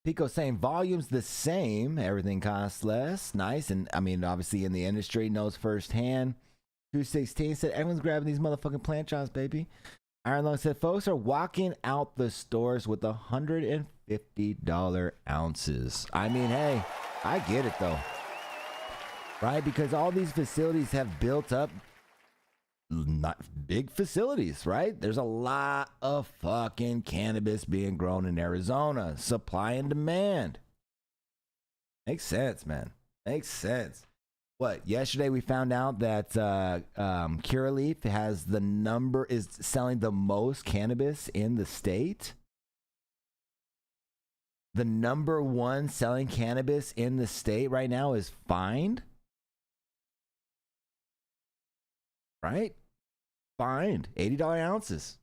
Pico saying volume's the same. Everything costs less. Nice. And I mean, obviously in the industry knows firsthand. 216 said, everyone's grabbing these motherfucking plant jobs, baby. Iron Lung said, folks are walking out the stores with $150 ounces. I mean, hey, I get it though. Right? Because all these facilities have built up not big facilities, right? There's a lot of fucking cannabis being grown in Arizona. Supply and demand. Makes sense, man. Makes sense. What? Yesterday we found out that Curaleaf is selling the most cannabis in the state. The number one selling cannabis in the state right now is Find. Right? Find $80 ounces.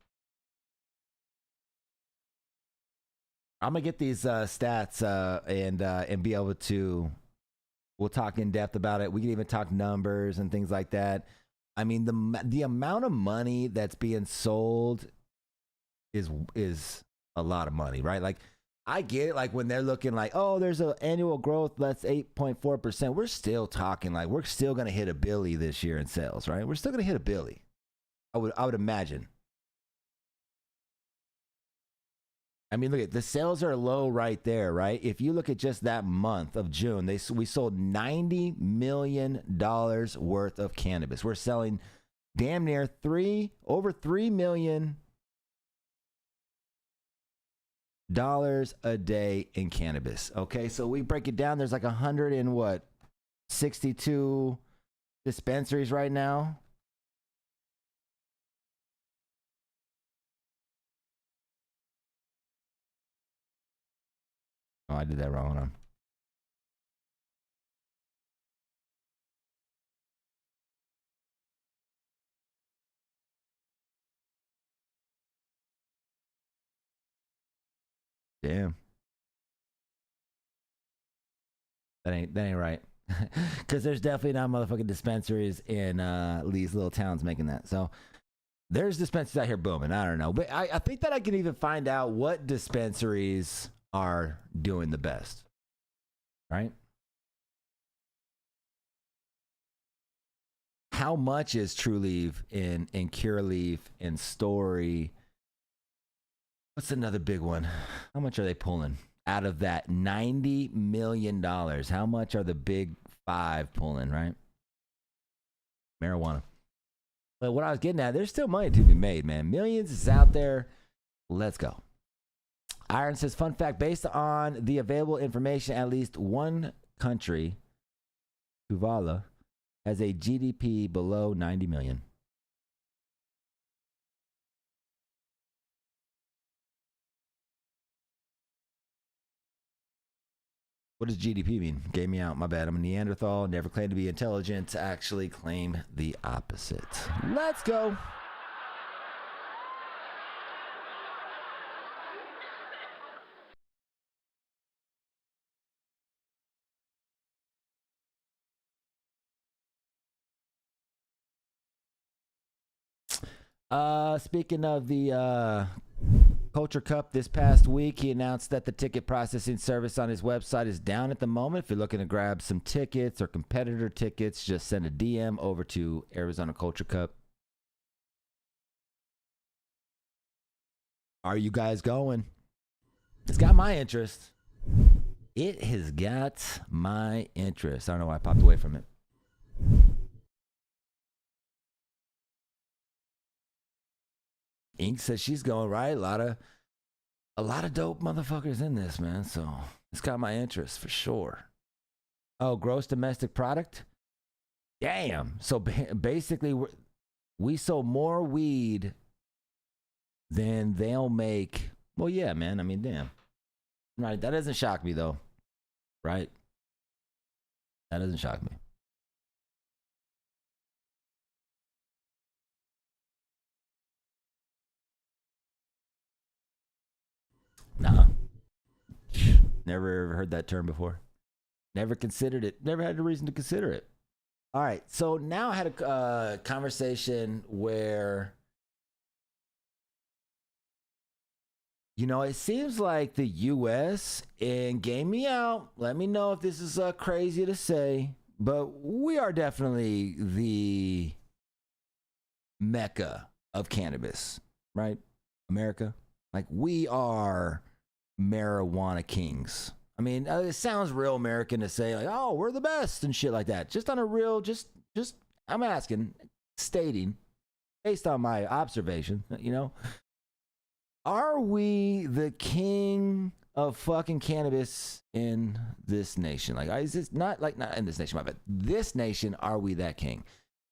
I'm gonna get these stats and be able to. We'll talk in depth about it. We can even talk numbers and things like that. I mean, the amount of money that's being sold is a lot of money, right? Like, I get it. Like when they're looking like, oh, there's an annual growth that's 8.4%. We're still talking like we're still gonna hit $1 billion this year in sales, right? We're still gonna hit $1 billion. I would imagine. I mean, look at the sales are low right there, right? If you look at just that month of June, we sold $90 million worth of cannabis. We're selling damn near over $3 million a day in cannabis. Okay, so we break it down. There's like 62 dispensaries right now. Oh, I did that wrong. Hold on. Damn. That ain't right. Because there's definitely not motherfucking dispensaries in these little towns making that. So there's dispensaries out here booming. I don't know. But I think that I can even find out what dispensaries are doing the best. Right? How much is True Leaf in Cure Leaf in Story? What's another big one? How much are they pulling out of that $90 million? How much are the big five pulling, right? Marijuana. But what I was getting at, there's still money to be made, man. Millions is out there. Let's go. Iron says, fun fact, based on the available information, at least one country, Tuvalu, has a GDP below 90 million. What does GDP mean? Gave me out. My bad. I'm a Neanderthal. Never claimed to be intelligent. Actually claim the opposite. Let's go. Speaking of the Culture Cup this past week, he announced that the ticket processing service on his website is down at the moment. If you're looking to grab some tickets or competitor tickets, just send a DM over to Arizona Culture Cup. Are you guys going? It's got my interest. It has got my interest. I don't know why I popped away from it. Ink says she's going, right? A lot of dope motherfuckers in this, man. So it's got my interest for sure. Oh, gross domestic product? Damn. So basically, we sold more weed than they'll make. Well, yeah, man. I mean, damn. Right. That doesn't shock me, though. Right? That doesn't shock me. Nah. Never heard that term before. Never considered it. Never had a reason to consider it. All right. So now I had a conversation where, you know, it seems like the U.S. and game me out. Let me know if this is crazy to say, but we are definitely the mecca of cannabis, right? America. Like, we are marijuana kings. I mean, it sounds real American to say, like, oh, we're the best and shit like that. Just on a real, just I'm asking, stating, based on my observation, you know, are we the king of fucking cannabis in this nation? Like, is this not in this nation, my bad. This nation, are we that king?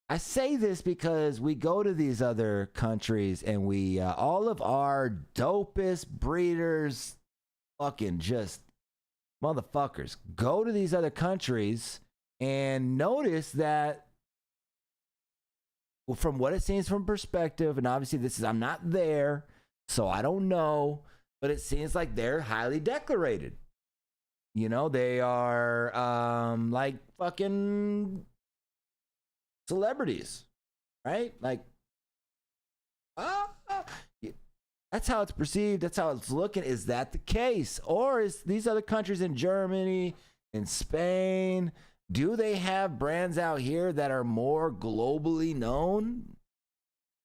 I say this because we go to these other countries and we, all of our dopest breeders, fucking just motherfuckers, go to these other countries and notice that, well, from what it seems from perspective, and obviously I'm not there, so I don't know, but it seems like they're highly decorated. You know, they are like fucking celebrities, right? Like, that's how it's perceived. That's how it's looking. Is that the case? Or is these other countries in Germany, in Spain, do they have brands out here that are more globally known?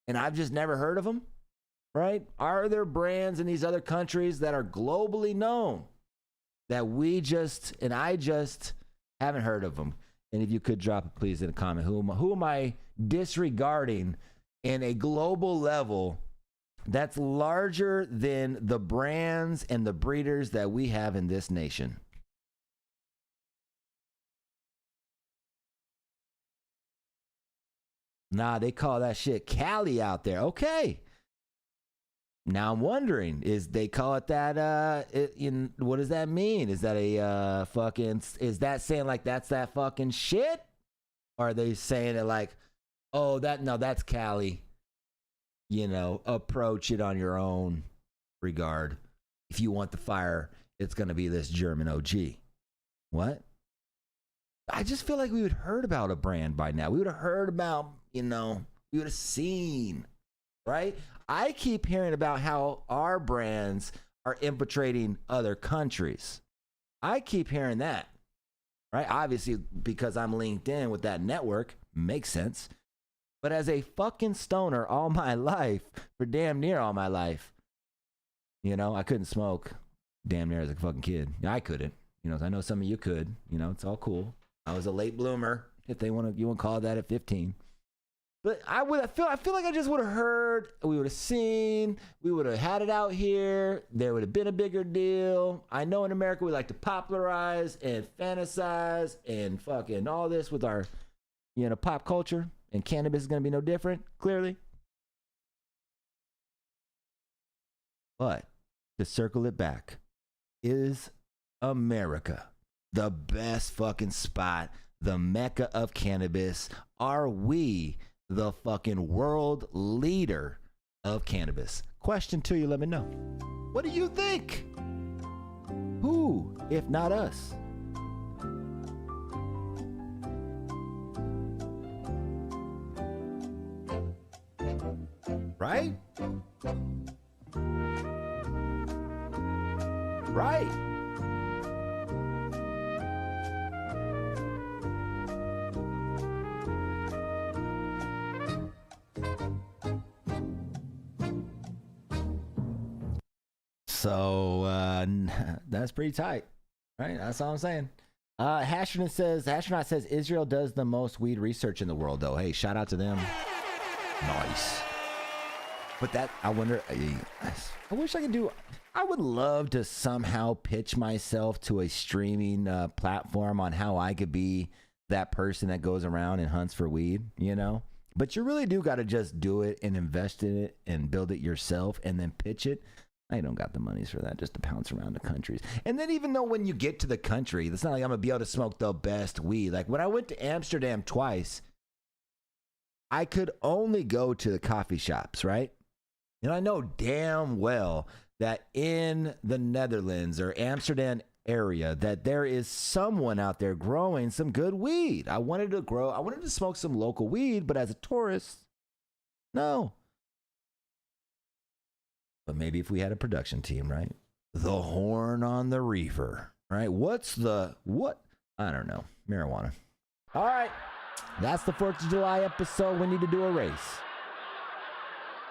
And I've just never heard of them, right? Are there brands in these other countries that are globally known that I just haven't heard of them? And if you could drop it, please, in a comment. Who am I disregarding in a global level that's larger than the brands and the breeders that we have in this nation? Nah, they call that shit Cali out there. Okay. Now I'm wondering, is they call it that, what does that mean? Is that a is that saying like that's that fucking shit? Or are they saying it like, oh, that's Cali, approach it on your own regard. If you want the fire, it's going to be this German OG. What? I just feel like we would have heard about a brand by now. We would have heard about, we would have seen, right? I keep hearing about how our brands are infiltrating other countries. I keep hearing that, right? Obviously, because I'm linked in with that network, makes sense. But as a fucking stoner all my life, for damn near all my life, I couldn't smoke damn near as a fucking kid. I couldn't. I know some of you could. It's all cool. I was a late bloomer, if you want to call it that, at 15. But I feel like I just would have heard, we would have seen, we would have had it out here. There would have been a bigger deal. I know in America we like to popularize and fantasize and fucking all this with our, pop culture. And cannabis is going to be no different, clearly. But to circle it back, is America the best fucking spot, the mecca of cannabis? Are we the fucking world leader of cannabis? Question to you, let me know. What do you think? Who, if not us? Right? Right. So that's pretty tight, right? That's all I'm saying. Astronaut says Israel does the most weed research in the world, though. Hey, shout out to them. Nice. But that, I wonder, I wish I could do, I would love to somehow pitch myself to a streaming platform on how I could be that person that goes around and hunts for weed, But you really do got to just do it and invest in it and build it yourself and then pitch it. I don't got the monies for that, just to pounce around the countries. And then even though when you get to the country, it's not like I'm going to be able to smoke the best weed. Like when I went to Amsterdam twice, I could only go to the coffee shops, right? And I know damn well that in the Netherlands or Amsterdam area that there is someone out there growing some good weed. I wanted to smoke some local weed, but as a tourist, no. But maybe if we had a production team, right? The horn on the reefer, right? What? I don't know. Marijuana. All right. That's the 4th of July episode. We need to do a race.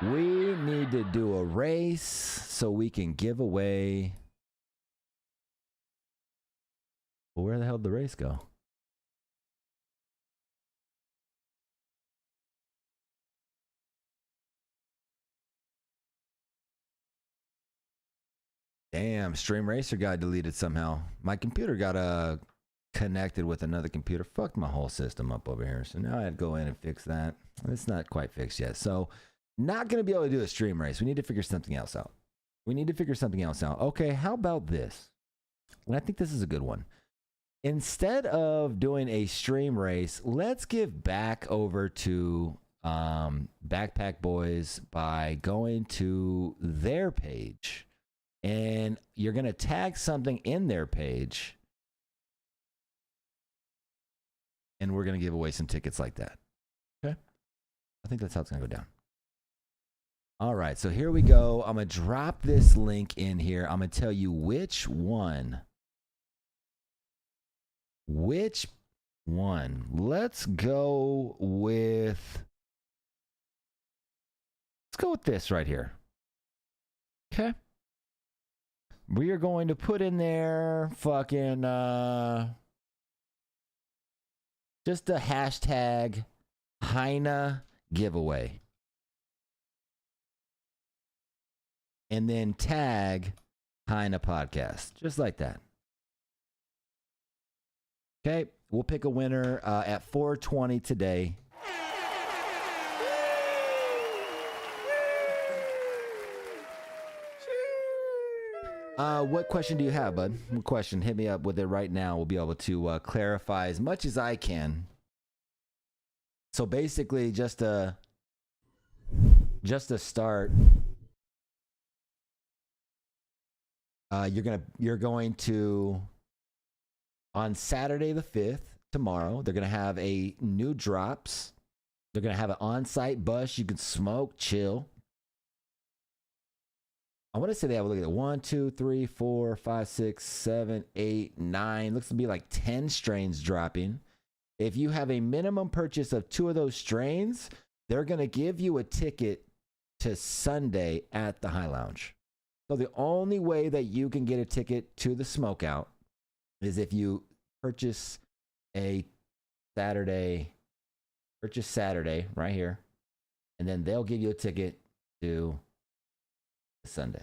We need to do a race so we can give away. Well, where the hell did the race go? Damn, Stream Racer got deleted somehow. My computer got connected with another computer. Fucked my whole system up over here. So now I had to go in and fix that. It's not quite fixed yet. So not going to be able to do a stream race. We need to figure something else out. Okay, how about this? And I think this is a good one. Instead of doing a stream race, let's give back over to Backpack Boys by going to their page. And you're going to tag something in their page. And we're going to give away some tickets like that. Okay? I think that's how it's going to go down. All right, so here we go. I'm going to drop this link in here. I'm going to tell you which one. Let's go with this right here. Okay? We are going to put in there fucking just a hashtag HINA giveaway. And then tag HINA podcast. Just like that. Okay, we'll pick a winner at 4:20 today. What question do you have, bud? What question? Hit me up with it right now. We'll be able to clarify as much as I can. So basically, just to start, you're going to on Saturday the 5th, tomorrow. They're gonna have a new drops. They're gonna have an on-site bus. You can smoke, chill. I want to say they have a look at it. 1, 2, 3, 4, 5, 6, 7, 8, 9. Looks to be like 10 strains dropping. If you have a minimum purchase of 2 of those strains, they're going to give you a ticket to Sunday at the High Lounge. So the only way that you can get a ticket to the smokeout is if you purchase Saturday right here, and then they'll give you a ticket to Sunday.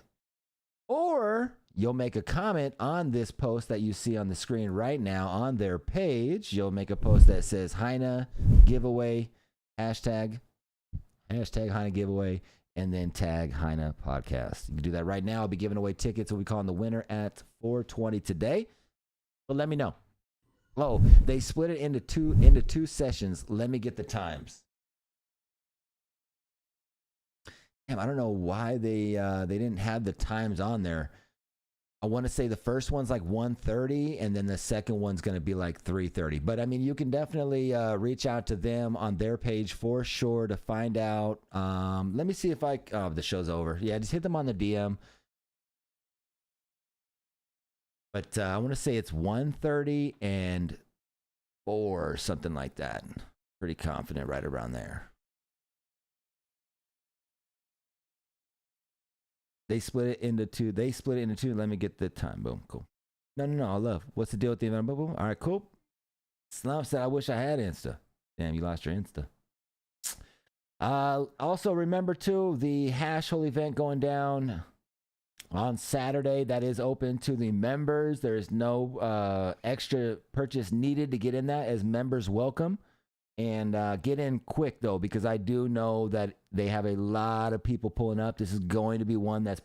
Or you'll make a comment on this post that you see on the screen right now on their page. You'll make a post that says HINA giveaway, hashtag HINA giveaway, and then tag HINA podcast. You can do that right now. I'll be giving away tickets. We'll be calling the winner at 4:20 today. But let me know. Oh, they split it into two sessions. Let me get the times. Damn, I don't know why they didn't have the times on there. I want to say the first one's like 1:30, and then the second one's going to be like 3:30. But I mean, you can definitely reach out to them on their page for sure to find out. Let me see if the show's over. Yeah, just hit them on the DM. But I want to say it's 1:30 and 4 or something like that. Pretty confident right around there. They split it into two. Let me get the time. Boom. Cool. No. I love. What's the deal with the event? Boom, boom. All right, cool. Slump said, I wish I had Insta. Damn, you lost your Insta. Also, remember, too, the Hash Hole event going down on Saturday. That is open to the members. There is no extra purchase needed to get in that, as members welcome. And get in quick, though, because I do know that they have a lot of people pulling up. This is going to be one that's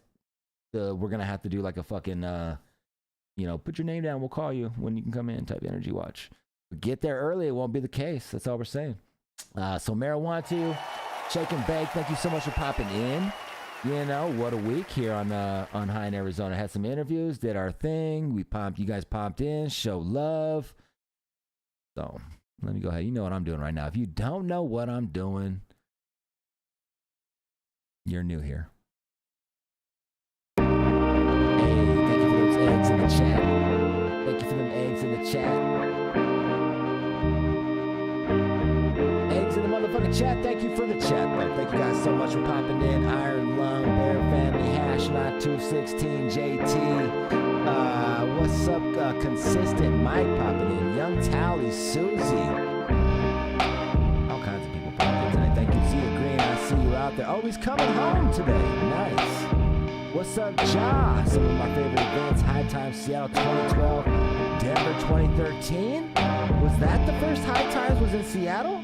we're going to have to do like a fucking, put your name down. We'll call you when you can come in type energy watch. But get there early. It won't be the case. That's all we're saying. So Marijuana to you. Shake and Bake, thank you so much for popping in. You know, what a week here on High in Arizona. Had some interviews, did our thing. You guys popped in, show love. So let me go ahead. You know what I'm doing right now. If you don't know what I'm doing, you're new here. Hey, thank you for those eggs in the chat. Thank you for them eggs in the chat. Eggs in the motherfucking chat. Thank you for the chat, bro. Thank you guys so much for popping in. Iron Lung, Bear Family, HINA426, JT. What's up? Consistent Mike popping in. Young Tally, Susie. All kinds of people popping in today. Thank you, Zia Green. I see you out there. Oh, he's coming home today. Nice. What's up, Ja? Some of my favorite events. High Times Seattle 2012, Denver 2013. Was that the first High Times was in Seattle?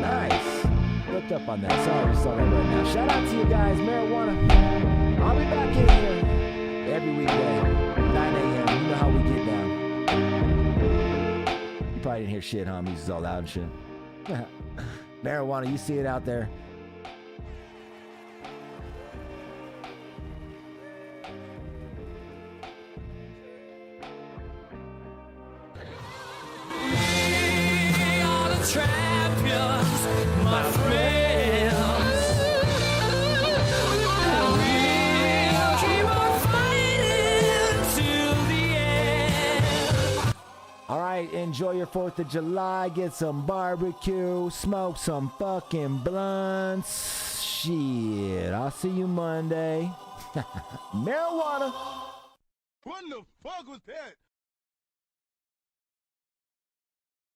Nice. Looked up on that. Sorry, we saw that right now. Shout out to you guys. Marijuana. I'll be back in here every weekday, 9 a.m. You know how we get down. You probably didn't hear shit, huh? Music's all loud and shit. Marijuana, you see it out there. We are the champions, my friends. All right, enjoy your 4th of July. Get some barbecue. Smoke some fucking blunts. Shit, I'll see you Monday. Marijuana. What the fuck was that?